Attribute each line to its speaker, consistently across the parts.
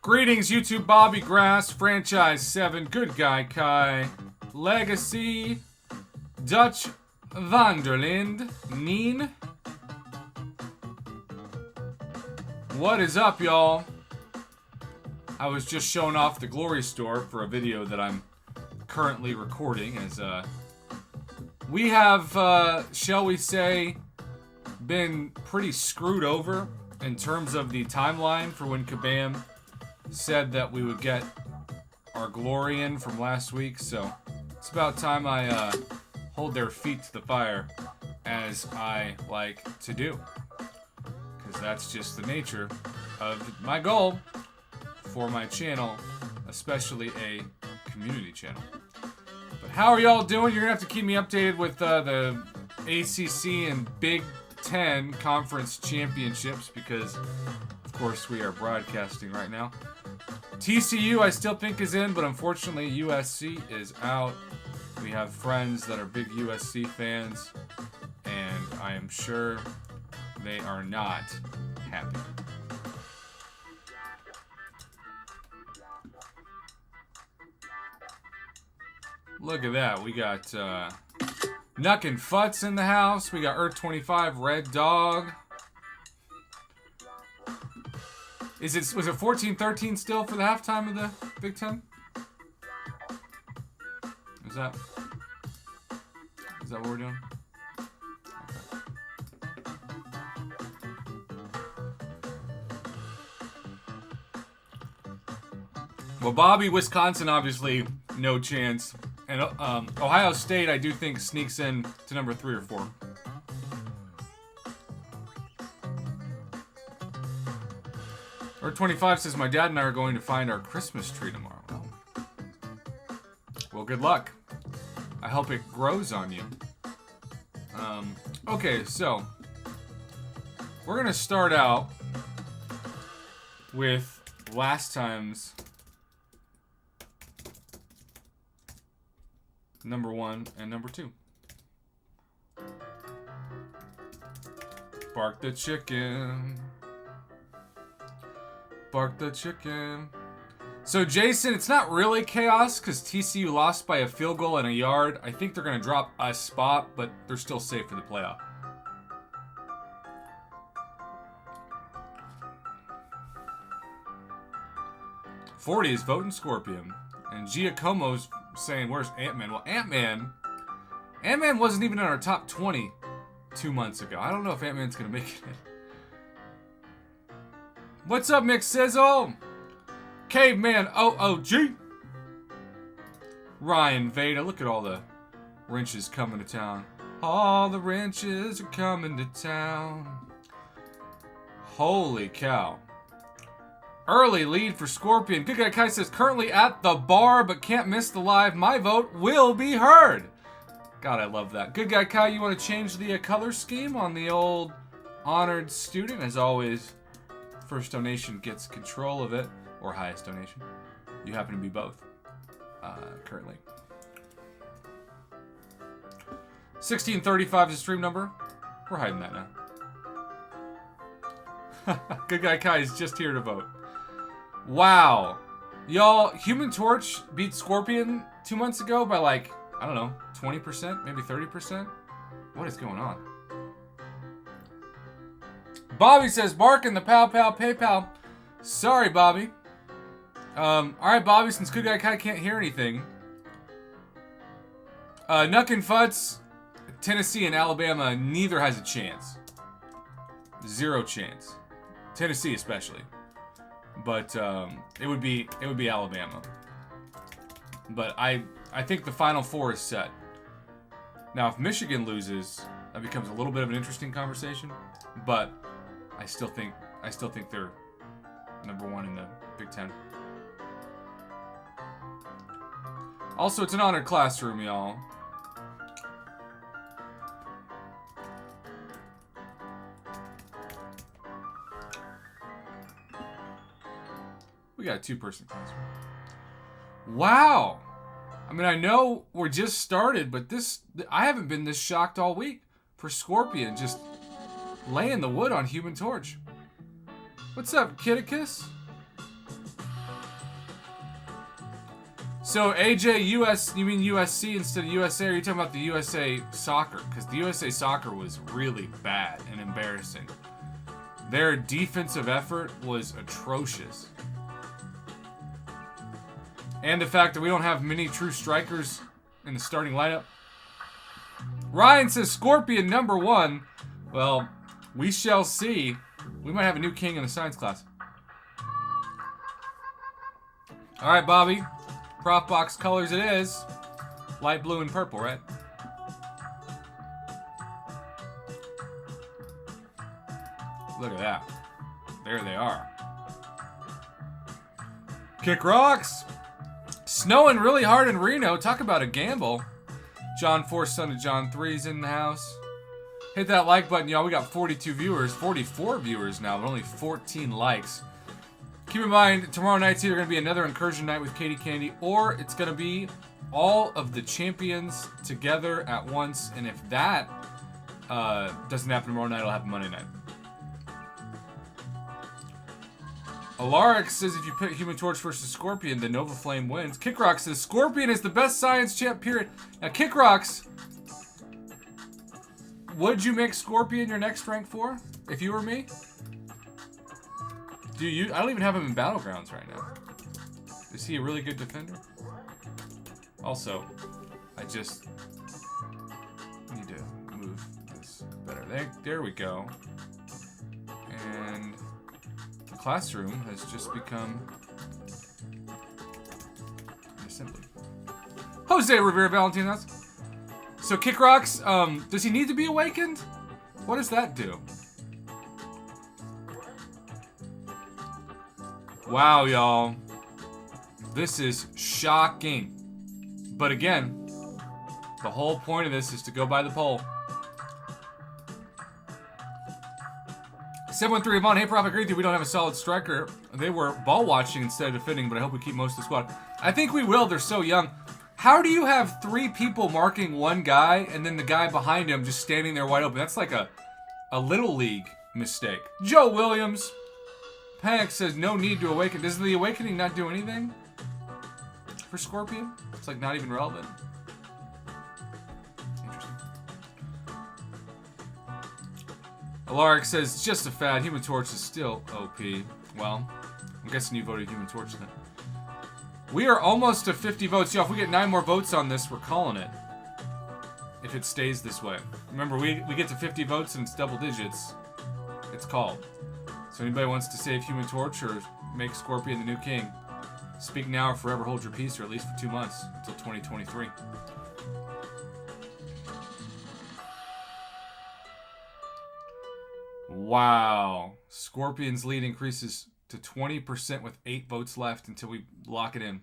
Speaker 1: Greetings, YouTube. Bobby Grass, Franchise 7, Good Guy Kai, Legacy, Dutch Vanderlind, Neen. What is up, y'all? I was just showing off the Glory Store for a video that I'm currently recording as we have, shall we say, been pretty screwed over in terms of the timeline for when Kabam said that we would get our glory in from last week, so it's about time I hold their feet to the fire, as I like to do, because that's just the nature of my goal for my channel, especially a community channel. But how are y'all doing? You're gonna have to keep me updated with the ACC and Big Ten Conference Championships, because of course we are broadcasting right now. TCU I still think is in, but unfortunately USC is out. We have friends that are big USC fans, and I am sure they are not happy. Look at that. We got Nuck and Futz in the house. We got Earth 25, Red Dog. Was it 14-13 still for the halftime of the Big Ten? Is that what we're doing? Okay. Well, Bobby, Wisconsin, obviously no chance. And Ohio State, I do think, sneaks in to number 3 or 4. Or 25 says, my dad and I are going to find our Christmas tree tomorrow. Well, good luck. I hope it grows on you. Okay, so we're going to start out with last time's number 1 and number 2. Bark the chicken. Bark the chicken. So, Jason, it's not really chaos because TCU lost by a field goal and a yard. I think they're going to drop a spot, but they're still safe for the playoff. "40 is voting Scorpion. And Giacomo's saying, where's Ant-Man? Well, Ant-Man wasn't even in our top 20 2 months ago. I don't know if Ant-Man's going to make it in. What's up, Mick Sizzle? Caveman OOG. Ryan Veda. Look at all the wrenches coming to town. All the wrenches are coming to town. Holy cow. Early lead for Scorpion. Good Guy Kai says, currently at the bar, but can't miss the live. My vote will be heard. God, I love that. Good Guy Kai, you want to change the color scheme on the old honored student? As always, first donation gets control of it, or highest donation. You happen to be both, currently. 1635 is the stream number. We're hiding that now. Good Guy Kai is just here to vote. Wow. Y'all, Human Torch beat Scorpion 2 months ago by like, I don't know, 20%, maybe 30%? What is going on? Bobby says, bark in the pow pow PayPal. Sorry, Bobby. Alright, Bobby, since Good Guy Kai can't hear anything. Nuck and Futz, Tennessee and Alabama, neither has a chance. 0 chance. Tennessee especially. But it would be Alabama. But I think the Final Four is set. Now, if Michigan loses, that becomes a little bit of an interesting conversation. But I still think they're number 1 in the Big Ten. Also, it's an honored classroom, y'all. We got a 2-person classroom. Wow. I mean, I know we're just started, but I haven't been this shocked all week for Scorpion just laying the wood on Human Torch. What's up, Kitticus? So AJ, you mean USC instead of USA? Or are you talking about the USA Soccer? Because the USA Soccer was really bad and embarrassing. Their defensive effort was atrocious. And the fact that we don't have many true strikers in the starting lineup. Ryan says Scorpion #1. Well, we shall see. We might have a new king in the science class. All right, Bobby. Prop box colors it is. Light blue and purple, right? Look at that. There they are. Kick rocks. Snowing really hard in Reno. Talk about a gamble. John 4, son of John 3's in the house. Hit that like button, y'all. We got 42 viewers. 44 viewers now, but only 14 likes. Keep in mind, tomorrow night's either going to be another incursion night with Katie Candy, or it's going to be all of the champions together at once. And if that doesn't happen tomorrow night, it'll happen Monday night. Alaric says if you put Human Torch versus Scorpion, then Nova Flame wins. Kickrock says Scorpion is the best science champ, period. Now, Kickrocks, would you make Scorpion your next rank 4 if you were me? I don't even have him in Battlegrounds right now. Is he a really good defender? Also, I just need to move this better. There we go. And the classroom has just become assembly. Jose Rivera Valentinos. So Kickrocks, does he need to be awakened? What does that do? Wow, y'all. This is shocking. But again, the whole point of this is to go by the poll. 713 Yvonne, hey Prof, I agree with you. We don't have a solid striker. They were ball watching instead of defending, but I hope we keep most of the squad. I think we will. They're so young. How do you have 3 people marking one guy and then the guy behind him just standing there wide open? That's like a little league mistake. Joe Williams. Panic says no need to awaken. Does the awakening not do anything for Scorpion? It's like not even relevant. Interesting. Alaric says just a fad. Human Torch is still OP. Well, I'm guessing you voted Human Torch then. We are almost to 50 votes. Yo, if we get 9 more votes on this, we're calling it. If it stays this way. Remember, we get to 50 votes and it's double digits. It's called. So anybody wants to save Human Torch or make Scorpion the new king, speak now or forever hold your peace, or at least for 2 months until 2023. Wow. Scorpion's lead increases to 20% with 8 votes left until we lock it in.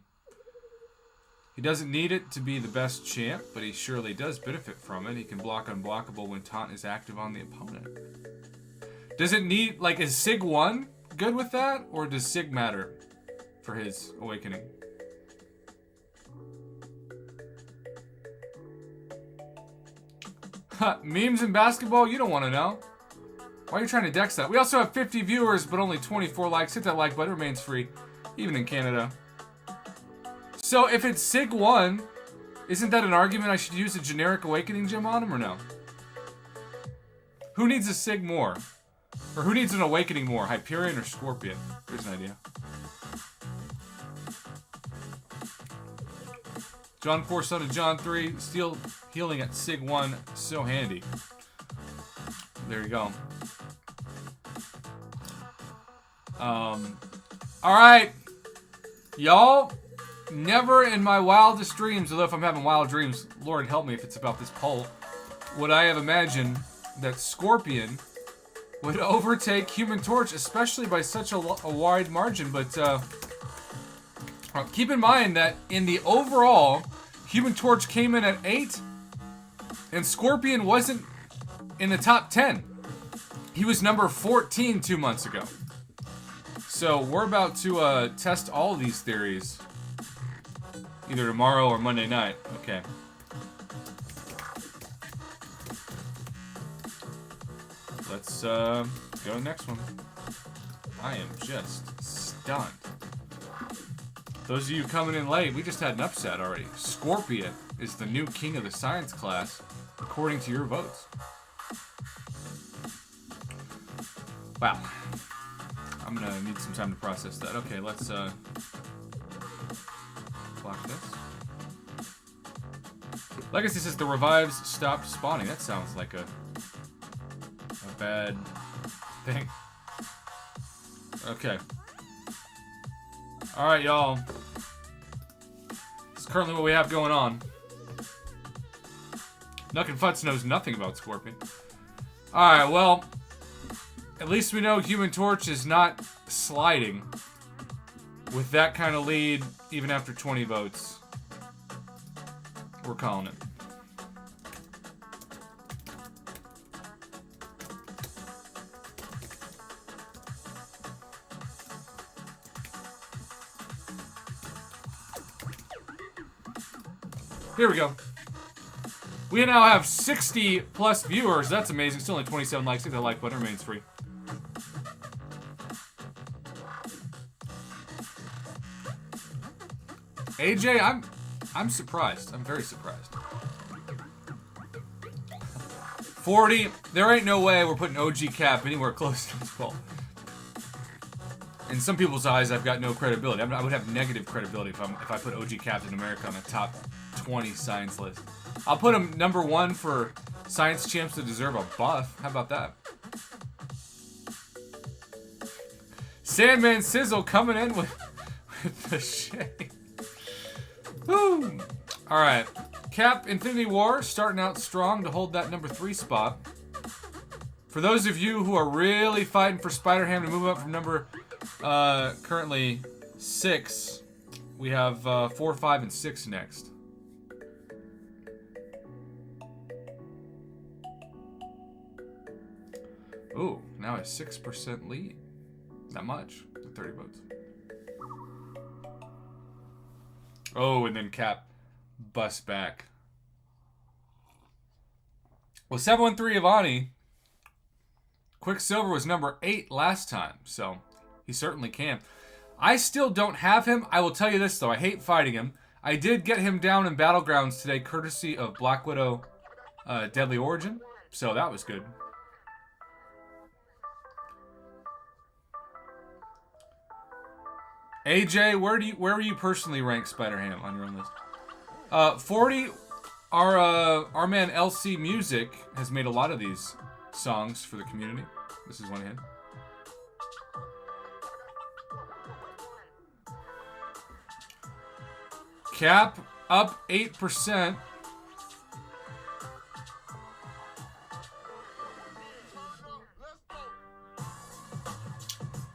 Speaker 1: He doesn't need it to be the best champ, but he surely does benefit from it. He can block unblockable when taunt is active on the opponent. Does it need, like, is Sig 1 good with that? Or does Sig matter for his awakening? Memes in basketball? You don't want to know. Why are you trying to dex that? We also have 50 viewers, but only 24 likes. Hit that like button. It remains free, even in Canada. So if it's Sig 1, isn't that an argument I should use a generic awakening gem on him or no? Who needs a Sig more? Or who needs an awakening more? Hyperion or Scorpion? Here's an idea. John 4, son of John 3. Steel healing at Sig 1. So handy. There you go. Alright. Y'all, never in my wildest dreams, although if I'm having wild dreams, Lord help me if it's about this poll, would I have imagined that Scorpion would overtake Human Torch, especially by such a wide margin. But keep in mind that in the overall, Human Torch came in at 8, and Scorpion wasn't in the top 10. He was number 14 2 months ago. So we're about to test all of these theories, either tomorrow or Monday night. Okay. Let's go to the next one. I am just stunned. Those of you coming in late, we just had an upset already. Scorpion is the new king of the science class, according to your votes. Wow. I'm gonna need some time to process that. Okay, let's block this. Legacy says the revives stopped spawning. That sounds like a bad thing. Okay. Alright, y'all. This is currently what we have going on. Nuck and Futz knows nothing about Scorpion. Alright, well, at least we know Human Torch is not sliding with that kind of lead even after 20 votes. We're calling it. Here we go. We now have 60 plus viewers. That's amazing. Still only 27 likes. Hit that like button. Remains free. AJ, I'm surprised. I'm very surprised. 40. There ain't no way we're putting OG Cap anywhere close to this ball. In some people's eyes, I've got no credibility. I would have negative credibility if I put OG Captain America on the top 20 science list. I'll put him number 1 for science champs that deserve a buff. How about that? Sandman Sizzle coming in with the shade. Woo! Alright. Cap Infinity War starting out strong to hold that number 3 spot. For those of you who are really fighting for Spider-Ham to move up from number currently 6, we have 4, 5, and 6 next. Ooh, now a 6% lead. Not much. 30 votes. Oh, and then Cap busts back. Well, 713 Ivani. Quicksilver was number 8 last time, so he certainly can. I still don't have him. I will tell you this, though. I hate fighting him. I did get him down in Battlegrounds today, courtesy of Black Widow Deadly Origin, so that was good. AJ, where are you personally ranked Spider-Ham on your own list? 40. Our man LC Music has made a lot of these songs for the community. This is one of him. Cap up 8%.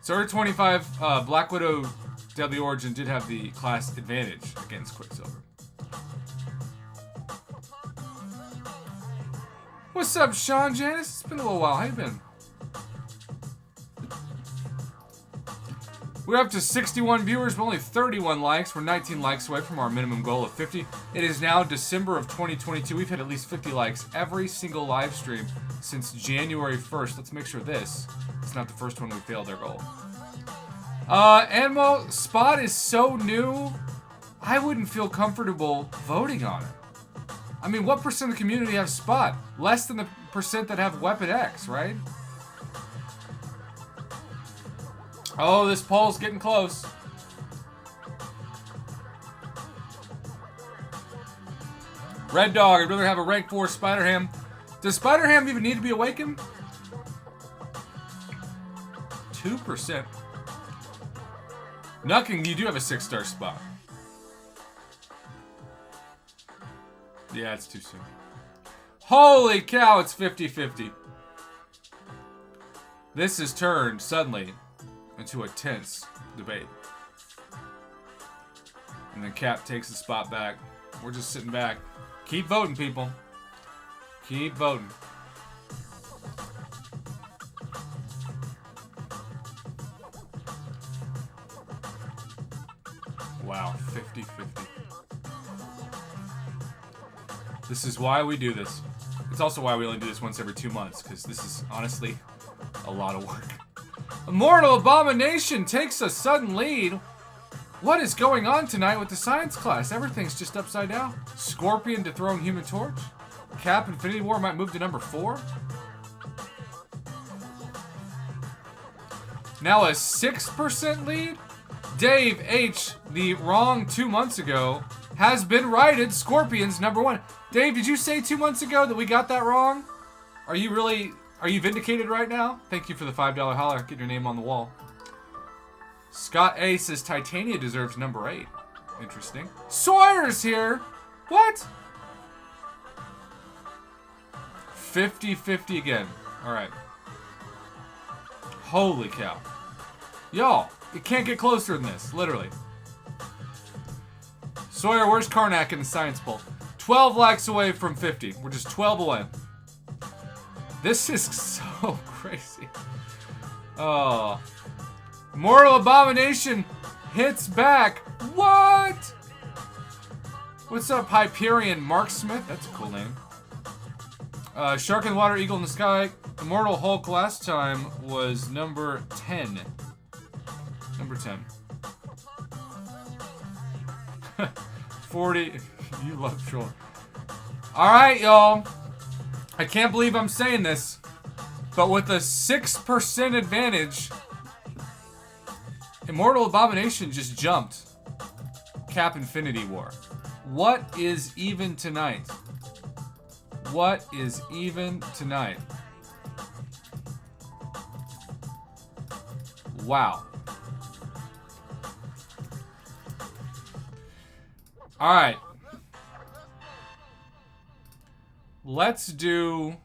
Speaker 1: So 25 Black Widow Deadly Origin did have the class advantage against Quicksilver. What's up, Sean Janice? It's been a little while. How you been? We're up to 61 viewers, but only 31 likes. We're 19 likes away from our minimum goal of 50. It is now December of 2022. We've hit at least 50 likes every single live stream since January 1st. Let's make sure this is not the first one we failed our goal. Anmo, Spot is so new, I wouldn't feel comfortable voting on it. I mean, what percent of the community have Spot? Less than the percent that have Weapon X, right? Oh, this poll's getting close. Red Dog, I'd rather have a rank 4 Spider-Ham. Does Spider-Ham even need to be awakened? 2%. Nucking, you do have a 6-star spot. Yeah, it's too soon. Holy cow, it's 50-50. This has turned, suddenly, into a tense debate. And then Cap takes the spot back. We're just sitting back. Keep voting, people. Keep voting. Wow, 50-50. This is why we do this. It's also why we only do this once every 2 months, because this is honestly a lot of work. Immortal Abomination takes a sudden lead. What is going on tonight with the science class? Everything's just upside down. Scorpion dethroned Human Torch. Cap Infinity War might move to number 4. Now a 6% lead? Dave H., the wrong 2 months ago, has been righted. Scorpion's number 1. Dave, did you say 2 months ago that we got that wrong? Are you vindicated right now? Thank you for the $5 holler. Get your name on the wall. Scott A. says Titania deserves number 8. Interesting. Sawyer's here. What? 50-50 again. Alright. Holy cow. Y'all, it can't get closer than this. Literally. Sawyer, where's Karnak in the science poll? 12 likes away from 50. We're just 12 away. This is so crazy. Oh. Immortal Abomination hits back. What? What's up, Hyperion Mark Smith? That's a cool name. Shark in the Water, Eagle in the Sky. Immortal Hulk last time was number 10. Number 10. 40. You love trolling. Alright, y'all. I can't believe I'm saying this, but with a 6% advantage, Immortal Abomination just jumped Cap Infinity War. What is even tonight? What is even tonight? Wow. Alright. Let's do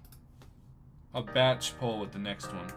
Speaker 1: a batch poll with the next one.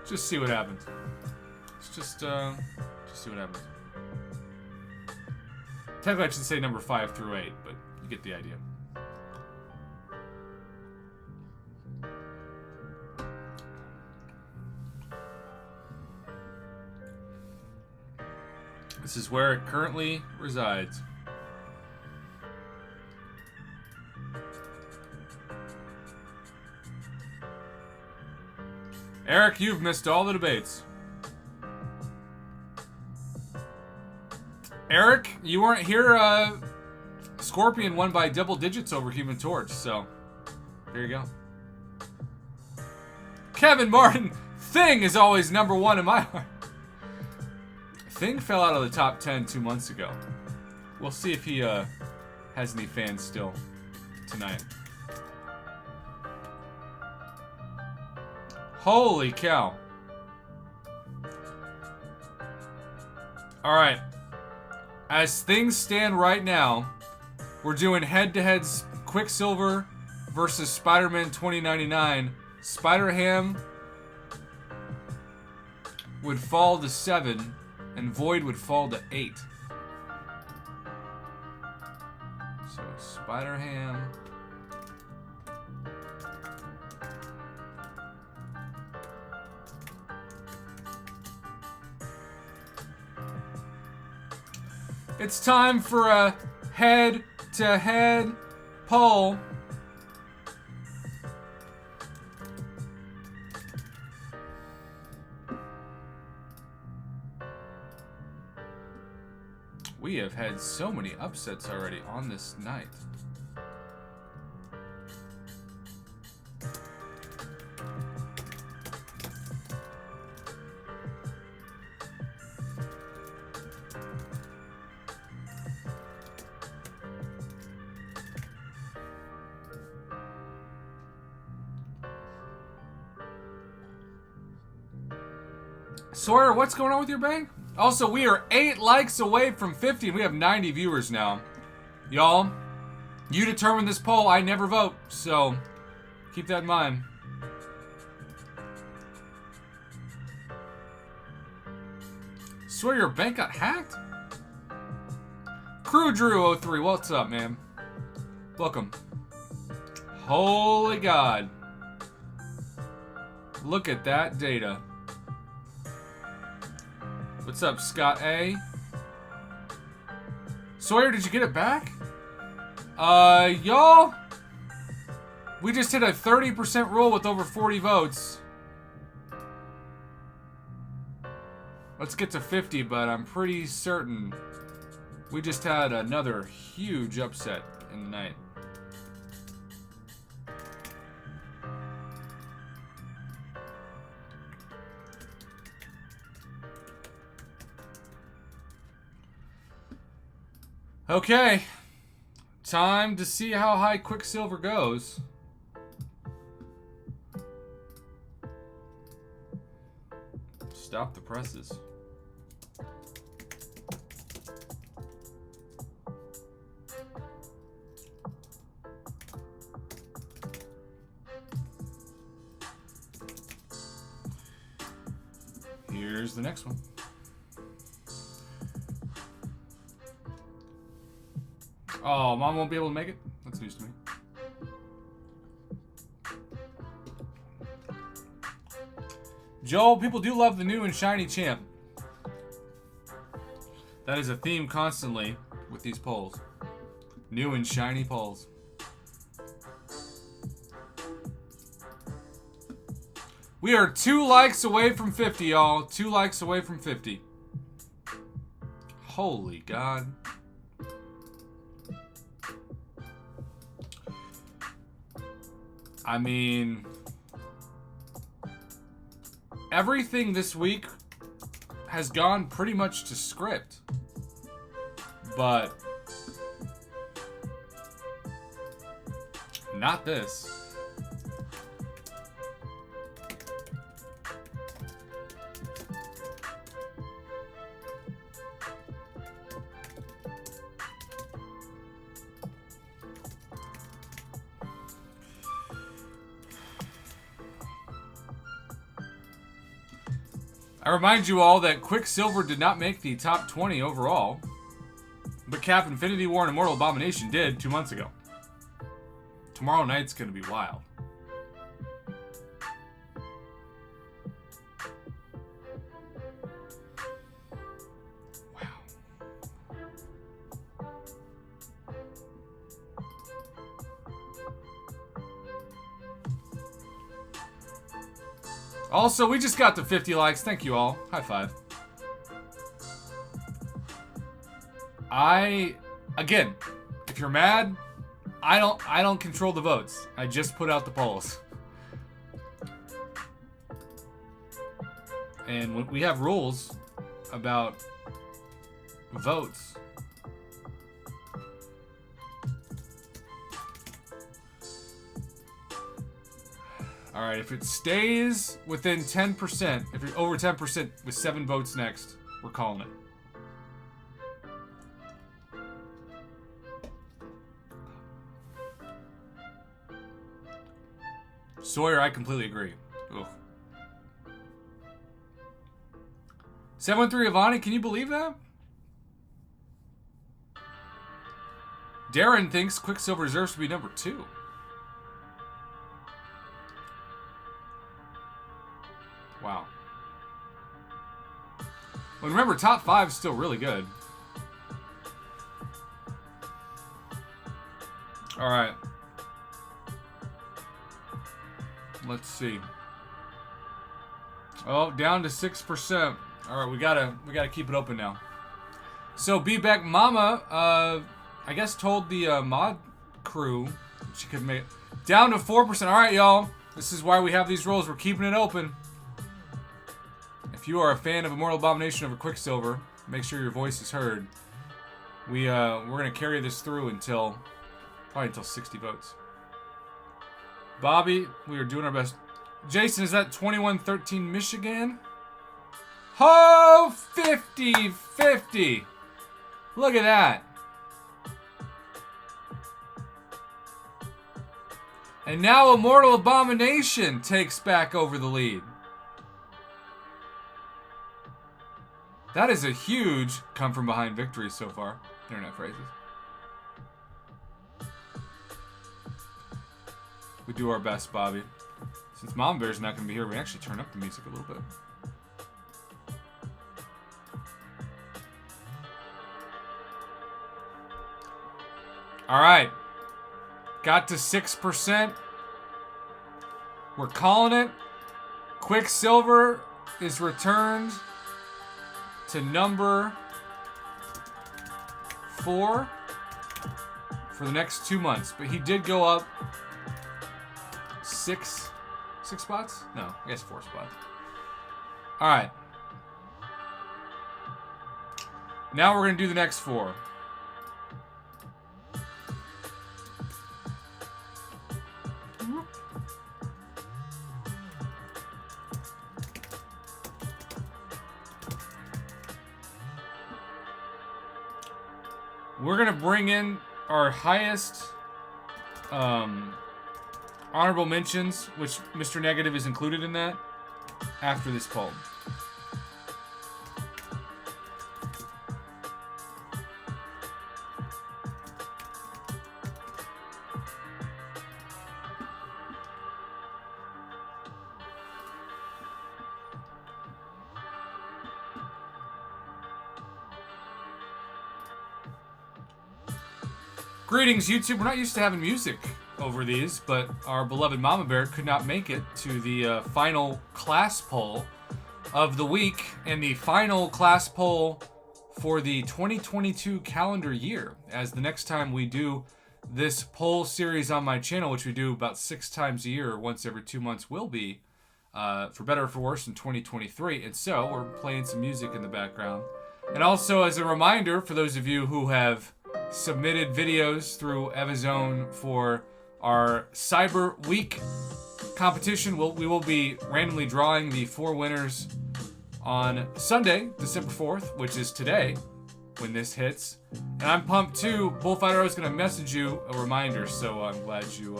Speaker 1: Just see what happens. Let's just see what happens. Technically, I should say number 5 through 8, but you get the idea. This is where it currently resides. Eric, you've missed all the debates. Eric, you weren't here. Scorpion won by double digits over Human Torch, so there you go. Kevin Martin, Thing is always number 1 in my heart. Thing fell out of the top 10 2 months ago. We'll see if he has any fans still tonight. Holy cow. Alright. As things stand right now, we're doing head-to-head Quicksilver versus Spider-Man 2099. Spider-Ham would fall to 7, and Void would fall to 8. So, Spider-Ham... It's time for a head-to-head poll. We have had so many upsets already on this night. Sawyer, what's going on with your bank? Also, we are 8 likes away from 50, and we have 90 viewers now. Y'all, You determine this poll. I never vote, so keep that in mind. Swear your bank got hacked? Crew Drew 03, what's up, man? Welcome. Holy God. Look at that data. What's up, Scott A? Sawyer, did you get it back? Y'all, we just hit a 30% rule with over 40 votes. Let's get to 50, but I'm pretty certain we just had another huge upset in the night. Okay, time to see how high Quicksilver goes. Stop the presses. Here's the next one. Oh, Mom won't be able to make it? That's news to me. Joel, people do love the new and shiny champ. That is a theme constantly with these polls. New and shiny polls. We are 2 likes away from 50, y'all. 2 likes away from 50. Holy God. I mean, everything this week has gone pretty much to script. But not this. I remind you all that Quicksilver did not make the top 20 overall, but Cap, Infinity War, and Immortal Abomination did 2 months ago. Tomorrow night's going to be wild. Also, we just got to 50 likes. Thank you all. High five. Again, if you're mad, I don't control the votes. I just put out the polls. And we have rules about votes. Alright, if it stays within 10%, if you're over 10% with 7 votes next, we're calling it. Sawyer, I completely agree. Ugh. 713 Ivani, can you believe that? Darren thinks Quicksilver deserves to be number 2. Wow. Well, remember, top 5 is still really good. Alright. Let's see. Oh, down to 6%. Alright, we gotta keep it open now. So, Be Back Mama, I guess told the mod crew she could make it down to 4%. Alright, y'all. This is why we have these rules. We're keeping it open. If you are a fan of Immortal Abomination over Quicksilver, make sure your voice is heard. We're gonna carry this through probably until 60 votes. Bobby, we are doing our best. Jason, is that 2113 Michigan? Oh, 50-50. Look at that. And now Immortal Abomination takes back over the lead. That is a huge come from behind victory so far. Internet phrases. We do our best, Bobby. Since Mom Bear's not going to be here, we actually turn up the music a little bit. All right. Got to 6%. We're calling it. Quicksilver is returned to number 4 for the next 2 months. But he did go up 6 spots? No, I guess 4 spots. All right. Now we're going to do the next 4. We're going to bring in our highest honorable mentions, which Mr. Negative is included in that, after this poll. Greetings, YouTube. We're not used to having music over these, but our beloved Mama Bear could not make it to the final class poll of the week and the final class poll for the 2022 calendar year, as the next time we do this poll series on my channel, which we do about 6 times a year, or once every 2 months, will be, for better or for worse, in 2023. And so we're playing some music in the background. And also, as a reminder, for those of you who have submitted videos through Evizone for our Cyber Week competition, we will be randomly drawing the 4 winners on Sunday, December 4th, which is today when this hits. And I'm pumped too. Bullfighter, I was going to message you a reminder, so I'm glad you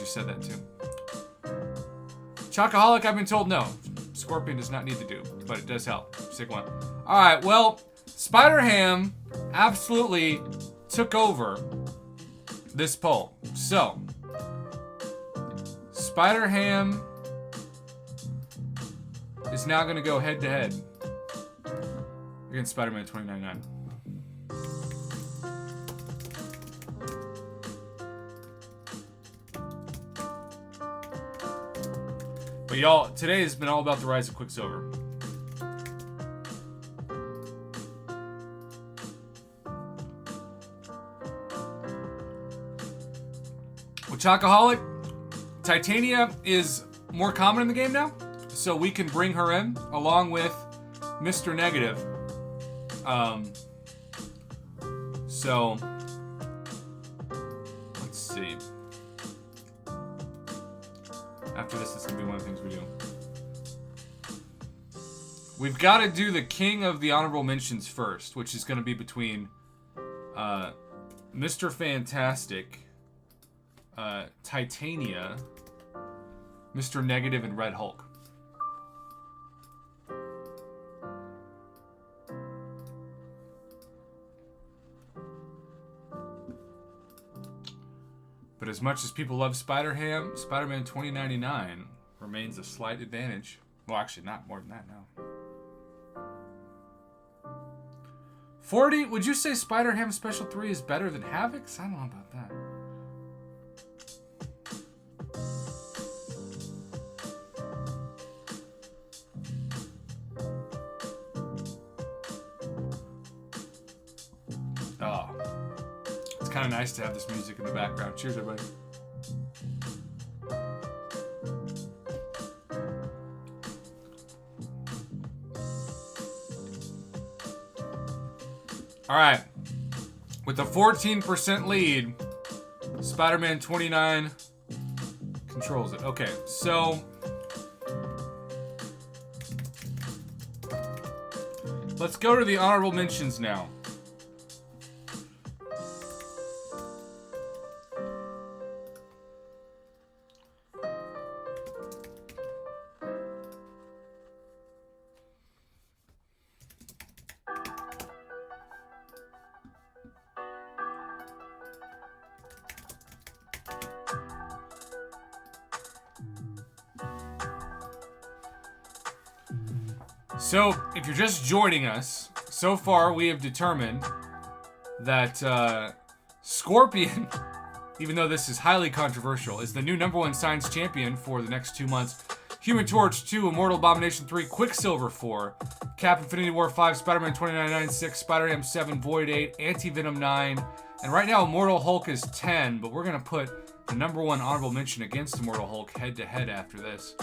Speaker 1: said that too. Chocoholic, I've been told no. Scorpion does not need to do, but it does help. Sick one. All right, well, Spider Ham absolutely took over this poll. So, Spider Ham is now going to go head to head against Spider-Man 2099. But y'all, today has been all about the rise of Quicksilver. With Chocoholic, Titania is more common in the game now, so we can bring her in along with Mr. Negative. So let's see. After this is gonna be one of the things we do. We've got to do the King of the Honorable Mentions first, which is going to be between Mr. Fantastic, Titania, Mr. Negative, and Red Hulk. But as much as people love Spider-Man 2099 remains a slight advantage. Well, actually, not more than that now. 40, would you say Spider-Ham Special 3 is better than Havoc's? I don't know about that. Oh. It's kind of nice to have this music in the background. Cheers, everybody. All right. With a 14% lead, Spider-Man 29 controls it. Okay, so let's go to the honorable mentions now. So, if you're just joining us, so far we have determined that Scorpion, even though this is highly controversial, is the new #1 science champion for the next 2 months. Human Torch 2, Immortal Abomination 3, Quicksilver 4, Cap Infinity War 5, Spider-Man 2996, Spider-Man 7, Void 8, Anti-Venom 9, and right now Immortal Hulk is 10, but we're going to put the #1 honorable mention against Immortal Hulk head-to-head after this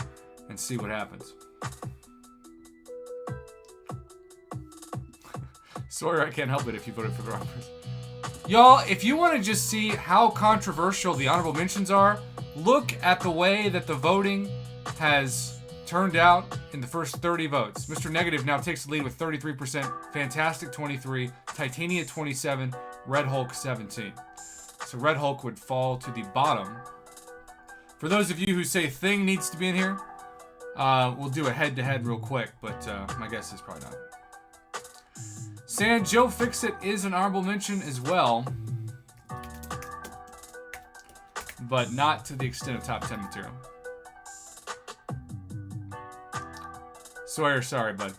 Speaker 1: and see what happens. Sawyer, I can't help it if you voted for the wrong person. Y'all, if you want to just see how controversial the honorable mentions are, look at the way that the voting has turned out in the first 30 votes. Mr. Negative now takes the lead with 33%, Fantastic 23, Titania 27, Red Hulk 17. So Red Hulk would fall to the bottom. For those of you who say Thing needs to be in here, we'll do a head-to-head real quick, but my guess is probably not. San Joe Fixit is an honorable mention as well, but not to the extent of top 10 material. Sawyer, sorry, bud.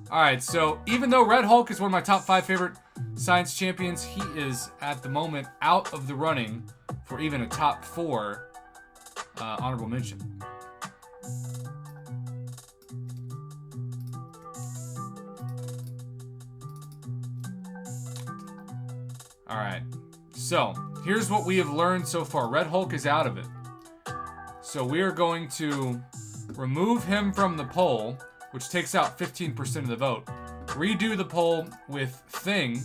Speaker 1: Alright, so even though Red Hulk is one of my top 5 favorite science champions, he is at the moment out of the running for even a top 4 honorable mention. Alright, so here's what we have learned so far. Red Hulk is out of it. So we are going to remove him from the poll, which takes out 15% of the vote. Redo the poll with Thing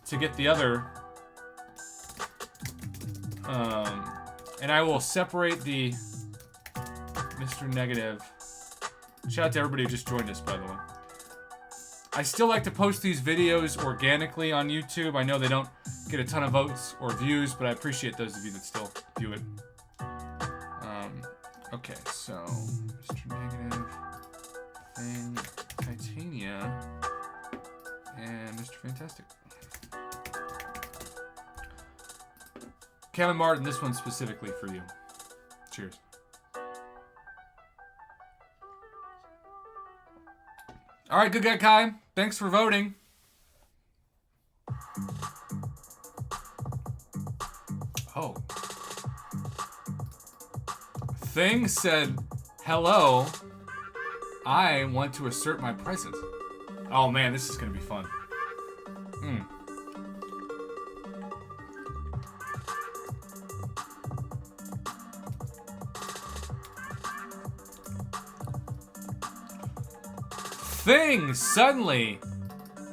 Speaker 1: to get the other. And I will separate the Mr. Negative. Shout out to everybody who just joined us, by the way. I still like to post these videos organically on YouTube. I know they don't get a ton of votes or views, but I appreciate those of you that still view it. Okay, so Mr. Negative, Thing, Titania, and Mr. Fantastic. Kevin Martin, this one's specifically for you. Cheers. All right, good guy Kai. Thanks for voting. Oh. Thing said, hello, I want to assert my presence. Oh man, this is going to be fun. Thing suddenly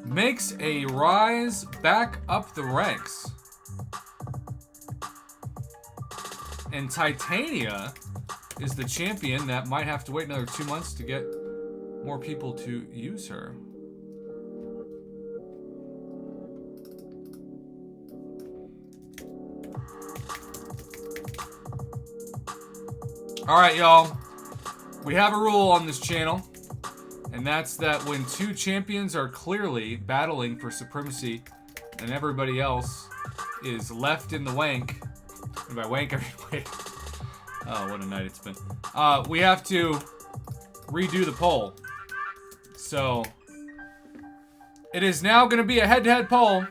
Speaker 1: makes a rise back up the ranks. And Titania is the champion that might have to wait another 2 months to get more people to use her. Alright, y'all. We have a rule on this channel. And that's that when 2 champions are clearly battling for supremacy and everybody else is left in the wank, and by wank I mean wait. Oh, what a night it's been. We have to redo the poll. So, it is now going to be a head-to-head poll.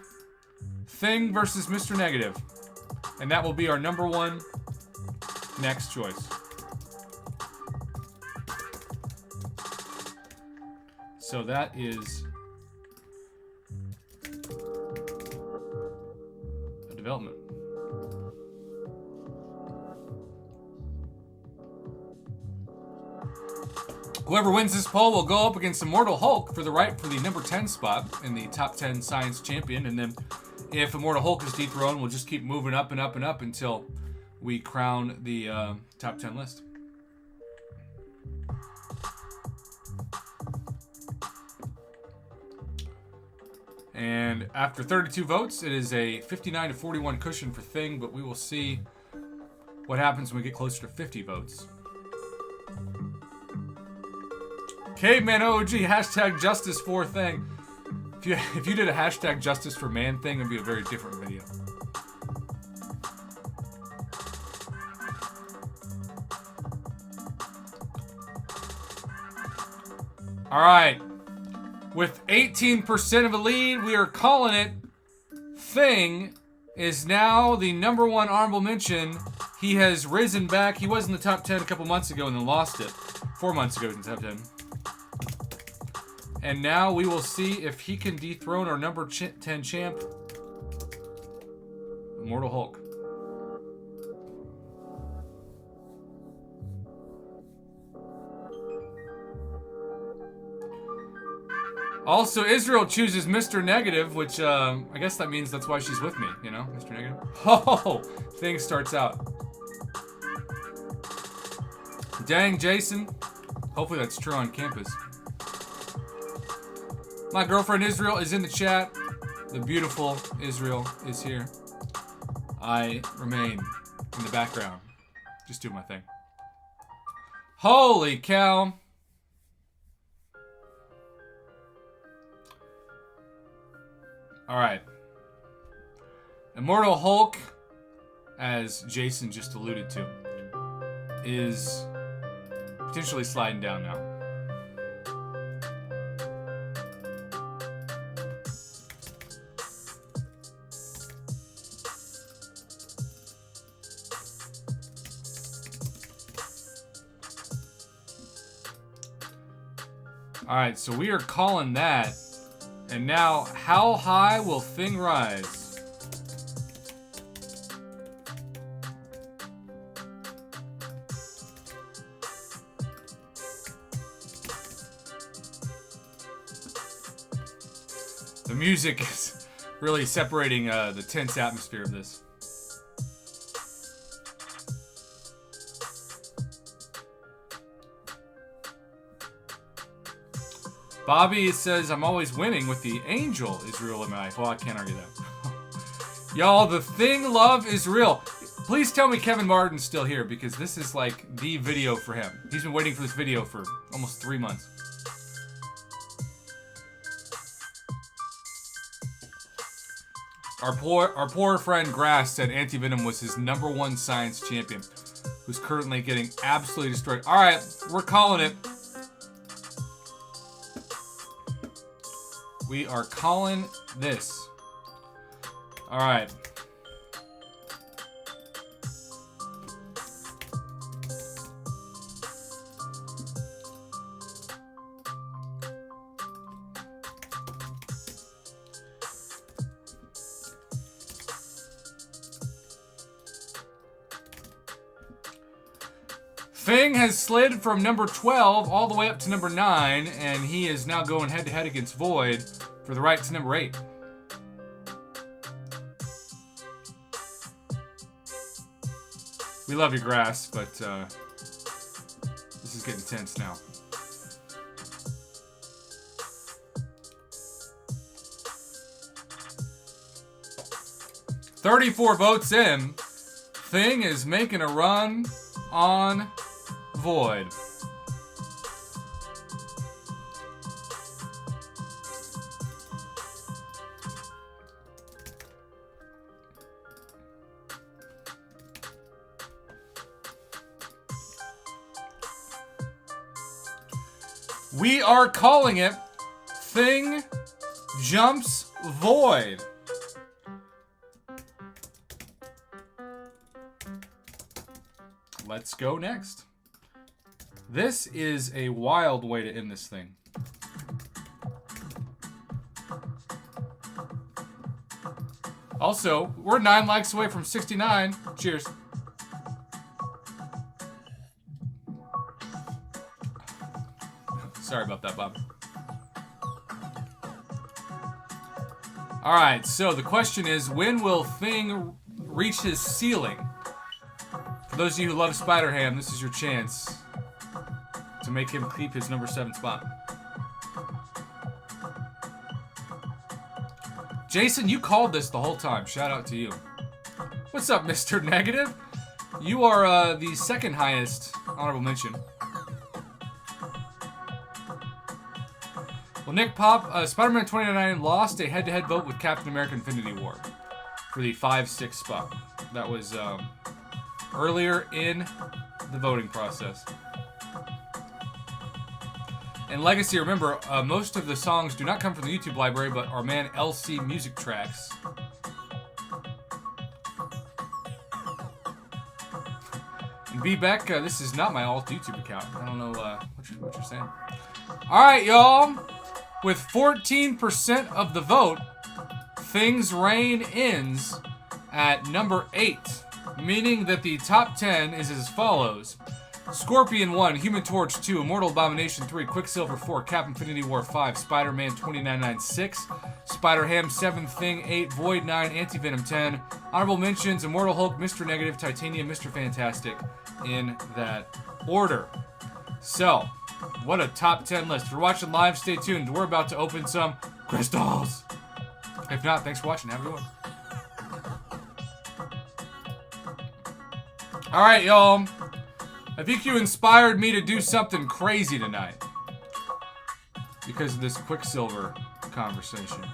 Speaker 1: Thing versus Mr. Negative. And that will be our #1 next choice. So that is a development. Whoever wins this poll will go up against Immortal Hulk for the right for the #10 spot in the top 10 science champion. And then if Immortal Hulk is dethroned, we'll just keep moving up and up and up until we crown the top 10 list. And after 32 votes, it is a 59-41 cushion for Thing, but we will see what happens when we get closer to 50 votes. Caveman OG, hashtag justice for Thing. If you did a hashtag justice for man thing, it'd be a very different video. All right. With 18% of a lead, we are calling it. Thing is now the #1 honorable mention. He has risen back. He was in the top 10 a couple months ago and then lost it. 4 months ago he was in the top 10. And now we will see if he can dethrone our number 10 champ, Immortal Hulk. Also, Israel chooses Mr. Negative, which I guess that means that's why she's with me, you know, Mr. Negative. Oh, thing starts out. Dang, Jason. Hopefully that's true on campus. My girlfriend Israel is in the chat. The beautiful Israel is here. I remain in the background. Just doing my thing. Holy cow. Alright. Immortal Hulk, as Jason just alluded to, is potentially sliding down now. Alright, so we are calling that. And now, how high will Thing rise? The music is really separating the tense atmosphere of this. Bobby says, I'm always winning with the angel, Israel and I. Well, I can't argue that. Y'all, the Thing love is real. Please tell me Kevin Martin's still here, because this is like the video for him. He's been waiting for this video for almost 3 months. Our poor friend Grass said Anti-Venom was his #1 science champion, who's currently getting absolutely destroyed. All right, we're calling it. We are calling this. All right. Fang has slid from number 12 all the way up to number 9, and he is now going head-to-head against Void for the right to number 8. We love you, Grass, but this is getting tense now. $34 votes in. Thing is making a run on Void. We are calling it Thing Jumps Void. Let's go next. This is a wild way to end this thing. Also, we're 9 likes away from 69. Cheers. Sorry about that, Bob. Alright, so the question is, when will Thing reach his ceiling? For those of you who love Spider-Ham, this is your chance to make him keep his number 7 spot. Jason, you called this the whole time. Shout out to you. What's up, Mr. Negative? You are the second highest honorable mention. Well, Nick Pop, Spider-Man 2099 lost a head-to-head vote with Captain America Infinity War for the 5-6 spot. That was earlier in the voting process. And Legacy, remember, most of the songs do not come from the YouTube library, but our man LC Music Tracks. And B. Beck, this is not my alt YouTube account. I don't know what you're saying. All right, y'all. With 14% of the vote, Things Rain ends at number 8, meaning that the top 10 is as follows. Scorpion 1, Human Torch 2, Immortal Abomination 3, Quicksilver 4, Cap Infinity War 5, Spider-Man 2999 6, Spider-Ham 7, Thing 8, Void 9, Anti-Venom 10. Honorable mentions, Immortal Hulk, Mr. Negative, Titanium, Mr. Fantastic, in that order. So, what a top 10 list. If you're watching live, stay tuned. We're about to open some crystals. If not, thanks for watching. Have a good one. Alright, y'all. I think you inspired me to do something crazy tonight. Because of this Quicksilver conversation.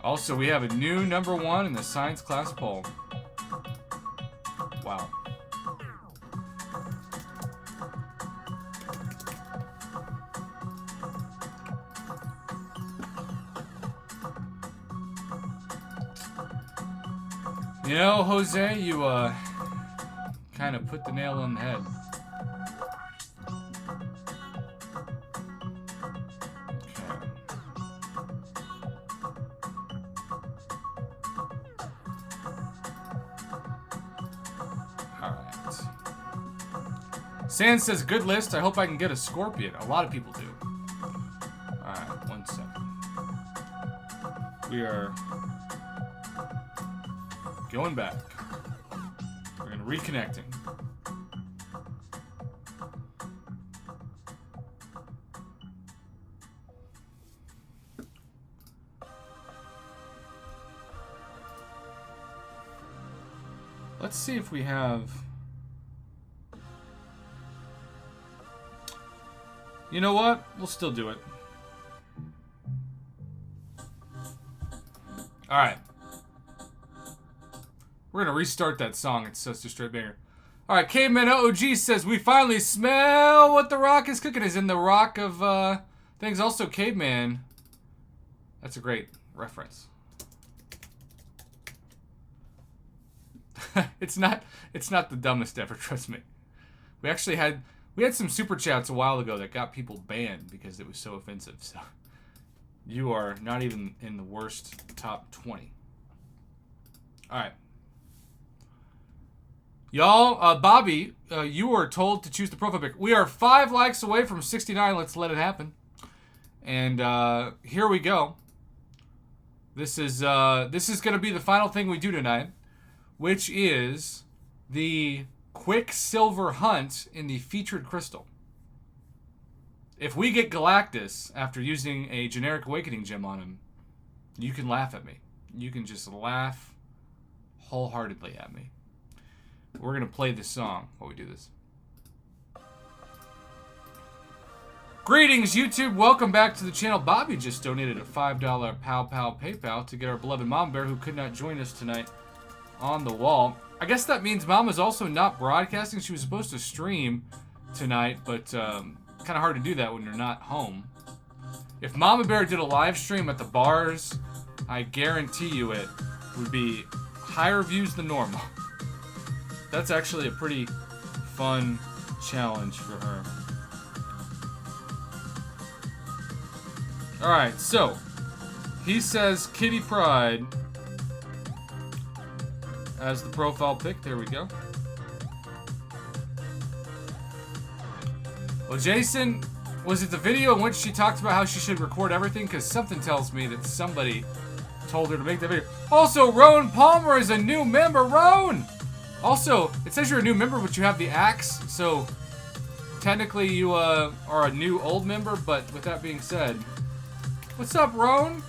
Speaker 1: Also, we have a new number 1 in the science class poll. Wow. You know, Jose, you kind of put the nail on the head. Sand says, good list. I hope I can get a Scorpion. A lot of people do. Alright, 1 second. We are going back. We're going to reconnecting. Let's see if we have... You know what? We'll still do it. Alright. We're gonna restart that song. It's such a straight banger. Alright, Caveman OG says, we finally smell what the Rock is cooking. Is in the Rock of things. Also, Caveman. That's a great reference. It's not the dumbest ever, trust me. We actually had some super chats a while ago that got people banned because it was so offensive. So you are not even in the worst top 20. All right. Y'all, Bobby, you were told to choose the profile pic. We are 5 likes away from 69. Let's let it happen. And here we go. This is going to be the final thing we do tonight, which is the Quicksilver hunt in the featured crystal. If we get Galactus after using a generic awakening gem on him, you can laugh at me. You can just laugh wholeheartedly at me. We're going to play this song while we do this. Greetings, YouTube. Welcome back to the channel. Bobby just donated a $5 PowPow PayPal to get our beloved Mama Bear, who could not join us tonight, on the wall. I guess that means Mama's also not broadcasting. She was supposed to stream tonight, but kind of hard to do that when you're not home. If Mama Bear did a live stream at the bars, I guarantee you it would be higher views than normal. That's actually a pretty fun challenge for her. Alright, so he says Kitty Pryde as the profile pic. There we go. Well, Jason, was it the video in which she talked about how she should record everything? Because something tells me that somebody told her to make that video. Also, Roan Palmer is a new member. Roan! Also, it says you're a new member, but you have the axe. So, technically you are a new old member. But with that being said, what's up, Roan?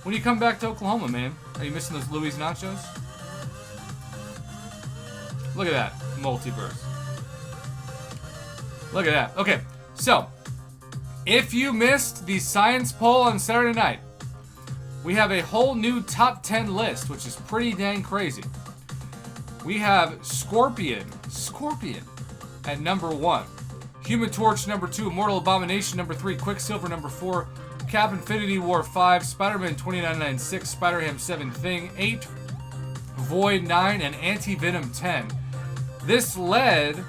Speaker 1: When you come back to Oklahoma, man? Are you missing those Louis nachos? Look at that. Multiverse. Look at that. Okay, so If you missed the science poll on Saturday night, we have a whole new top 10 list, which is pretty dang crazy. We have Scorpion at number 1. Human Torch number 2, Immortal Abomination number 3, Quicksilver number 4, Cap Infinity War 5, Spider-Man 2996, Spider-Ham 7, Thing 8, Void 9, and Anti-Venom 10. This led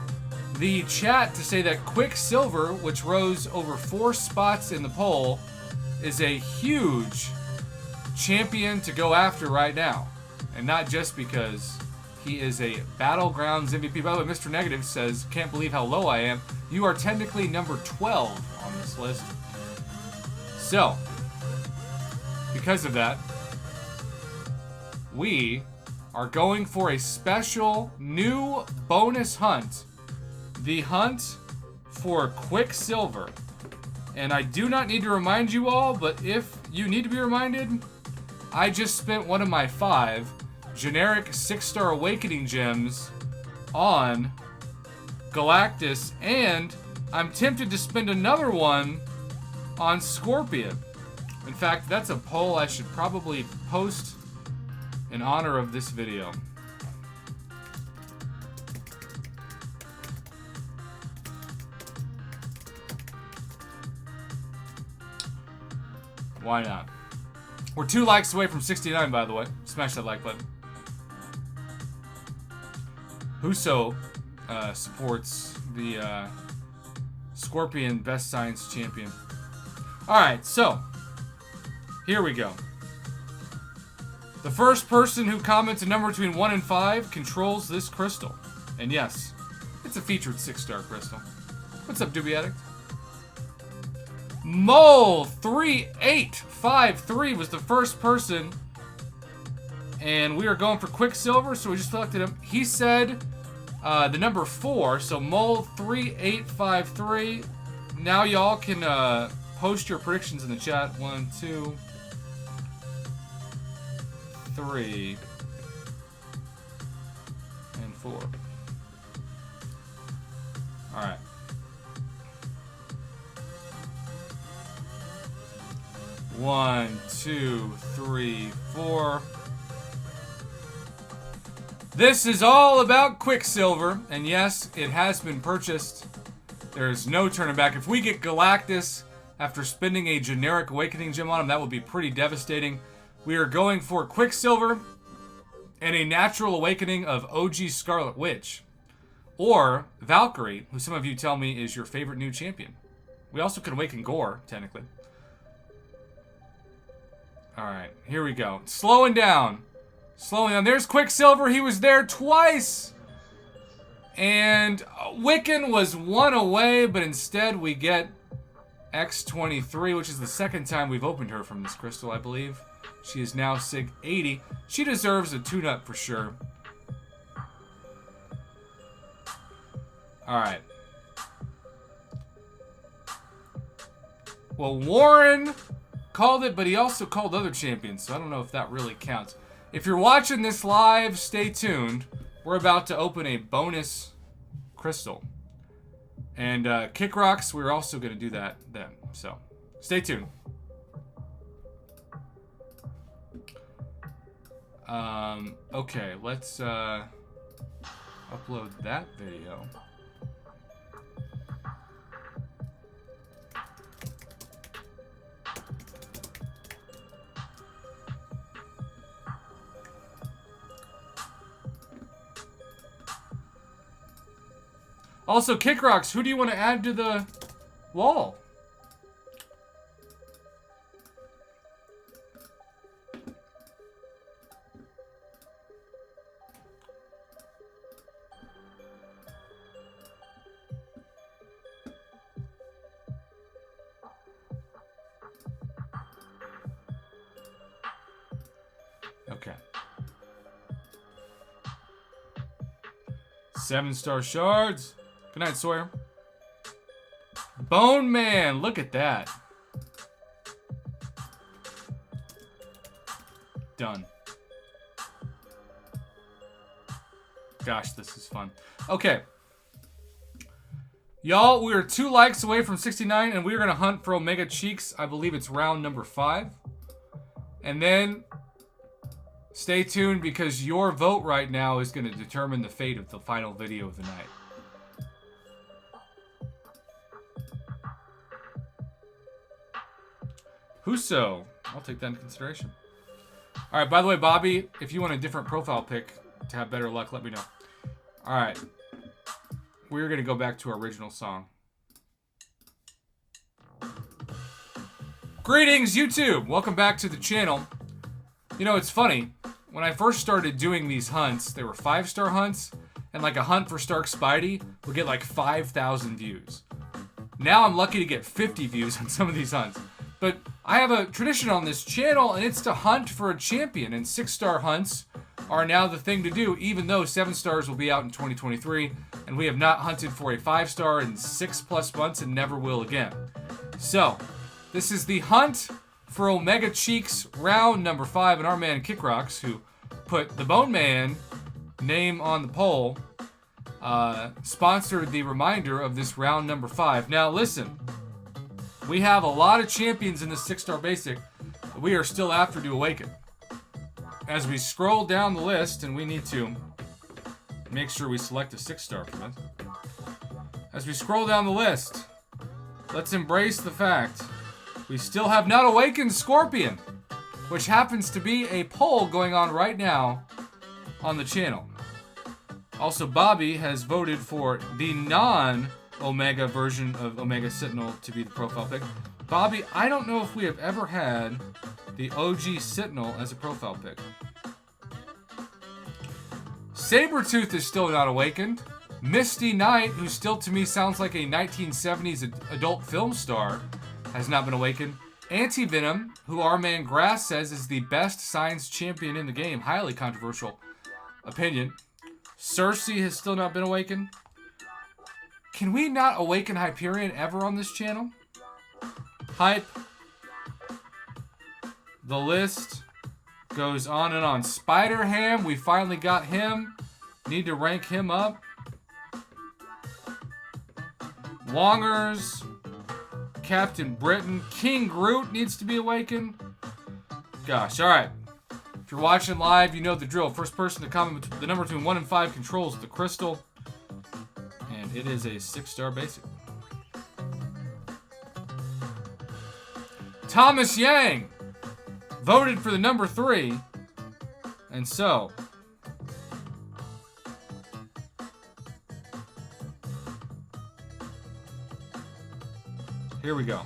Speaker 1: the chat to say that Quicksilver, which rose over 4 spots in the poll, is a huge champion to go after right now. And not just because he is a Battlegrounds MVP. By the way, Mr. Negative says, can't believe how low I am. You are technically number 12 on this list. So, because of that, we are going for a special new bonus hunt. The hunt for Quicksilver. And I do not need to remind you all, but if you need to be reminded, I just spent one of my 5 generic 6-star Awakening gems on Galactus, and I'm tempted to spend another one on Scorpion. In fact, that's a poll I should probably post in honor of this video. Why not? We're 2 likes away from 69, by the way. Smash that like button. Huso supports the Scorpion Best Science Champion. Alright, so here we go. The first person who comments a number between 1 and 5 controls this crystal. And yes, it's a featured 6-star crystal. What's up, Doobie Addict? Mole3853 was the first person. And we are going for Quicksilver, so we just selected him. He said the number 4, so Mole3853. Now y'all can post your predictions in the chat. 1, 2, 3, and 4. Alright. One, 2, 3, 4. This is all about Quicksilver, and yes, it has been purchased. There's no turning back. If we get Galactus after spending a generic Awakening gem on him, that would be pretty devastating. We are going for Quicksilver and a natural Awakening of OG Scarlet Witch. Or Valkyrie, who some of you tell me is your favorite new champion. We also can Awaken Gore, technically. Alright, here we go. Slowing down. Slowing down. There's Quicksilver. He was there twice. And Wiccan was 1 away, but instead we get X23, which is the second time we've opened her from this crystal, I believe. She is now Sig 80. She deserves a tune-up for sure. Alright. Well, Warren called it, but he also called other champions, so I don't know if that really counts. If you're watching this live, stay tuned. We're about to open a bonus crystal. And Kick Rocks, we're also going to do that then. So, stay tuned. Okay, let's upload that video. Also, Kick Rocks, who do you want to add to the wall? Okay. 7-star shards. Good night, Sawyer. Bone Man, look at that. Done. Gosh, this is fun. Okay. Y'all, we are 2 likes away from 69, and we are going to hunt for Omega Cheeks. I believe it's round number 5. And then stay tuned because your vote right now is going to determine the fate of the final video of the night. Huso. I'll take that into consideration. All right, by the way, Bobby, if you want a different profile pic to have better luck, let me know. All right. We're going to go back to our original song. Greetings, YouTube. Welcome back to the channel. You know, it's funny. When I first started doing these hunts, they were 5-star hunts, and like a hunt for Stark Spidey would get like 5,000 views. Now I'm lucky to get 50 views on some of these hunts. But I have a tradition on this channel, and it's to hunt for a champion, and 6-star hunts are now the thing to do, even though 7 stars will be out in 2023, and we have not hunted for a 5-star in 6+ months and never will again. So, this is the hunt for Omega Cheeks, round number 5, and our man Kickrocks, who put the Bone Man name on the poll, sponsored the reminder of this round number 5. Now, listen. We have a lot of champions in this 6-star basic that we are still after to awaken. As we scroll down the list, and we need to make sure we select a 6-star from it. As we scroll down the list, let's embrace the fact we still have not awakened Scorpion, which happens to be a poll going on right now on the channel. Also, Bobby has voted for the non-Omega version of Omega Sentinel to be the profile pic. Bobby, I don't know if we have ever had the OG Sentinel as a profile pic. Sabretooth is still not awakened. Misty Knight, who still to me sounds like a 1970s adult film star, has not been awakened. Anti-Venom, who our man Grass says is the best science champion in the game. Highly controversial opinion. Cersei has still not been awakened. Can we not awaken Hyperion ever on this channel? Hype. The list goes on and on. Spider-Ham, we finally got him. Need to rank him up. Wongers. Captain Britain. King Groot needs to be awakened. Gosh, alright. If you're watching live, you know the drill. First person to comment the number between 1 and 5 controls the crystal. And it is a 6-star basic. Thomas Yang voted for the number 3. And so, here we go.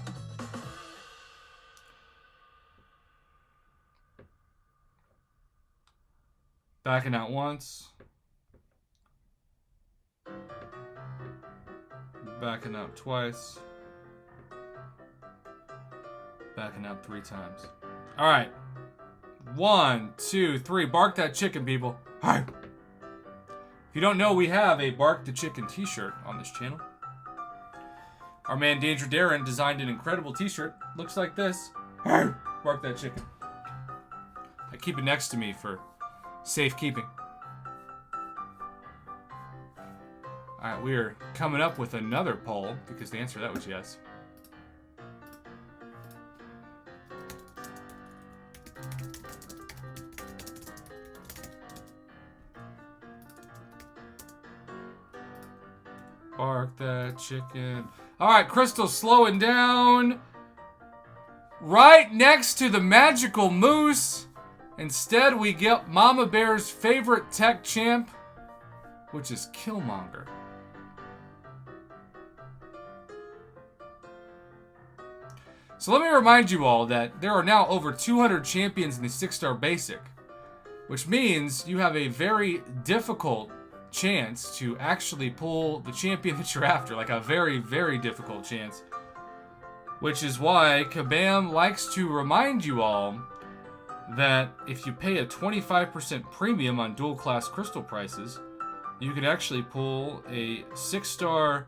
Speaker 1: Backing out once. Backing out twice. Backing out 3 times. All right. 1, 2, 3. Bark that chicken, people. Hi. If you don't know, we have a Bark the Chicken t-shirt on this channel. Our man Danger Darren designed an incredible t-shirt. Looks like this. Hi. Bark that chicken. I keep it next to me for safekeeping. Alright, we are coming up with another poll because the answer to that was yes. Bark that chicken. Alright, Crystal's slowing down. Right next to the magical moose. Instead, we get Mama Bear's favorite tech champ, which is Killmonger. So let me remind you all that there are now over 200 champions in the 6-star basic, which means you have a very difficult chance to actually pull the champion that you're after, like a very, very difficult chance. Which is why Kabam likes to remind you all that if you pay a 25% premium on dual class crystal prices, you could actually pull a 6-star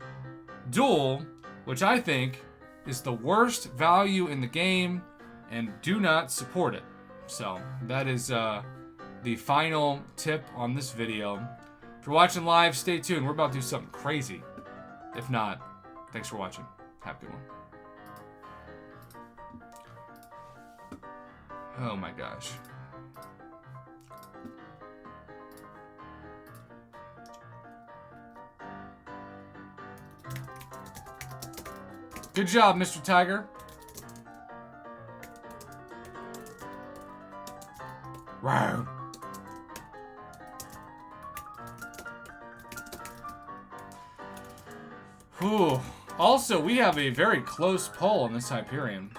Speaker 1: duel, which I think is the worst value in the game and do not support it. So that is the final tip on this video. If you're watching live, stay tuned. We're about to do something crazy, if not Thanks for watching. Have a good one. Oh my gosh. Good job, Mr. Tiger. Wow. Whew. Also, we have a very close poll on this Hyperion.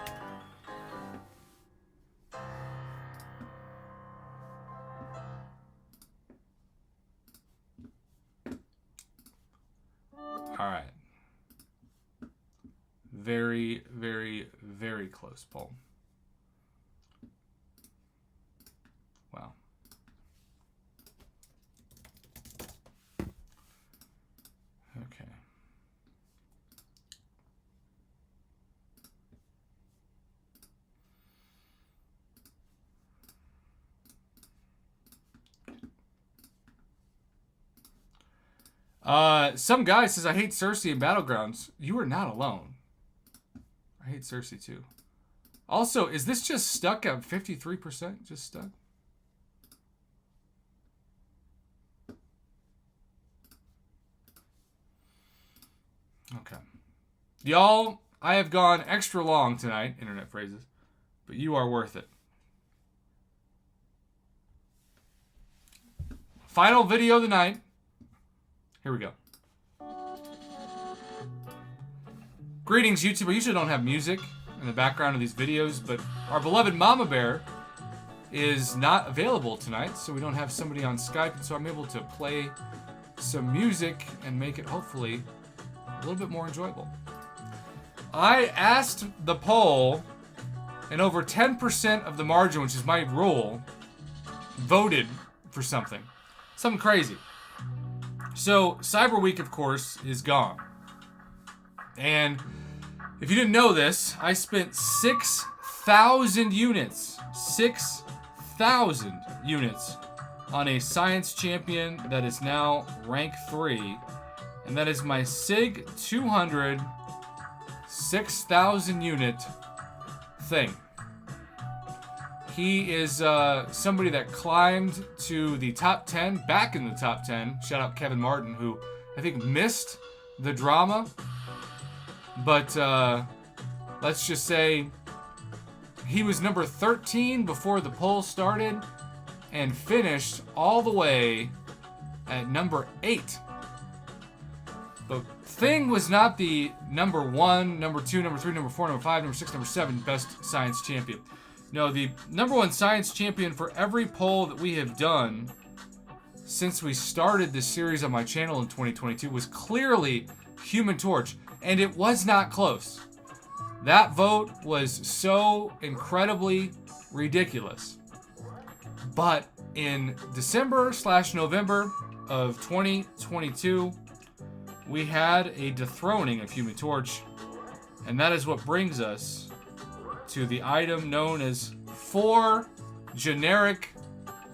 Speaker 1: Alright. Very, very, very close poll. Wow. Okay. Some guy says, I hate Cersei in Battlegrounds. You are not alone. I hate Cersei too. Also, is this just stuck at 53%? Just stuck? Okay. Y'all, I have gone extra long tonight, internet phrases, but you are worth it. Final video of the night. Here we go. Greetings, YouTube. I usually don't have music in the background of these videos, but our beloved Mama Bear is not available tonight, so we don't have somebody on Skype, so I'm able to play some music and make it hopefully a little bit more enjoyable. I asked the poll, and over 10% of the margin, which is my rule, voted for something. Something crazy. So, Cyber Week, of course, is gone. And if you didn't know this, I spent 6,000 units. 6,000 units on a Science Champion that is now rank 3. And that is my SIG 200 6,000 unit thing. He is somebody that climbed to the top 10, back in the top 10. Shout out Kevin Martin, who I think missed the drama. But let's just say he was number 13 before the poll started and finished all the way at number 8. The thing was not the number 1, number 2, number 3, number 4, number 5, number 6, number 7 best science champion. No, the number 1 science champion for every poll that we have done since we started this series on my channel in 2022 was clearly Human Torch, and it was not close. That vote was so incredibly ridiculous. But in December/November of 2022, we had a dethroning of Human Torch, and that is what brings us to the item known as 4 generic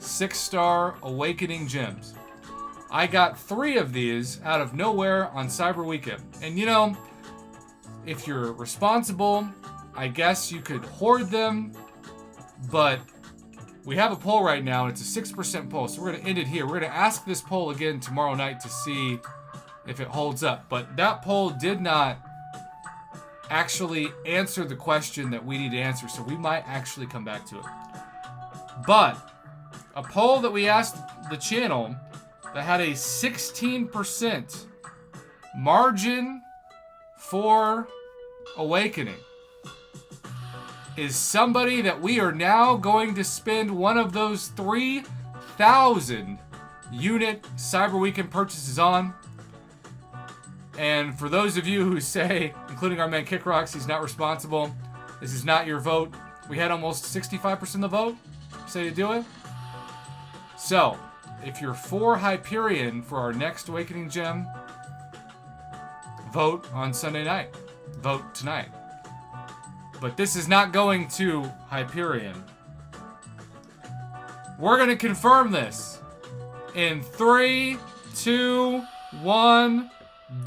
Speaker 1: 6-star Awakening Gems. I got 3 of these out of nowhere on Cyber Weekend. And you know, if you're responsible, I guess you could hoard them, but we have a poll right now, and it's a 6% poll, so we're going to end it here. We're going to ask this poll again tomorrow night to see if it holds up. But that poll did not actually answer the question that we need to answer, so we might actually come back to it. But a poll that we asked the channel that had a 16% margin for Awakening is somebody that we are now going to spend one of those 3,000 unit Cyber Weekend purchases on. And for those of you who say, including our man Kick Rocks, he's not responsible, this is not your vote. We had almost 65% of the vote say to do it. So, if you're for Hyperion for our next Awakening Gem, vote on Sunday night. Vote tonight. But this is not going to Hyperion. We're going to confirm this in 3, 2, 1,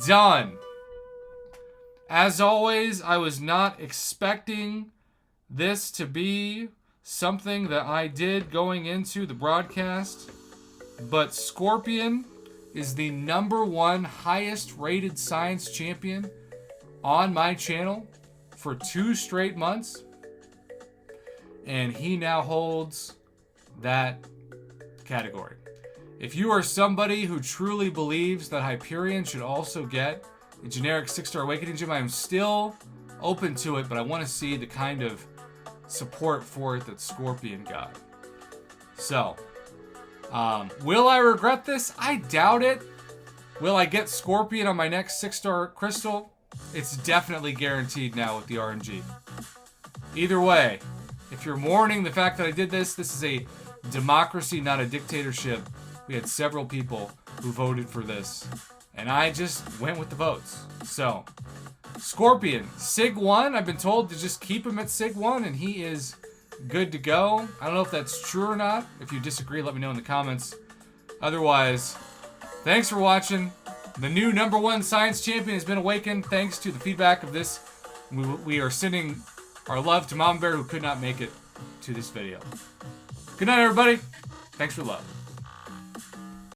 Speaker 1: done. As always, I was not expecting this to be something that I did going into the broadcast, but Scorpion is the #1 highest rated science champion on my channel for 2 straight months, and he now holds that category. If you are somebody who truly believes that Hyperion should also get a generic 6-star Awakening Gem, I am still open to it, but I want to see the kind of support for it that Scorpion got. So, will I regret this? I doubt it. Will I get Scorpion on my next 6-star crystal? It's definitely guaranteed now with the RNG. Either way, if you're mourning the fact that I did this, this is a democracy, not a dictatorship. We had several people who voted for this, and I just went with the votes. So, Scorpion, Sig 1, I've been told to just keep him at Sig 1, and he is good to go. I don't know if that's true or not. If you disagree, let me know in the comments. Otherwise, thanks for watching. The new #1 science champion has been awakened thanks to the feedback of this. We are sending our love to Mama Bear, who could not make it to this video. Good night, everybody. Thanks for love.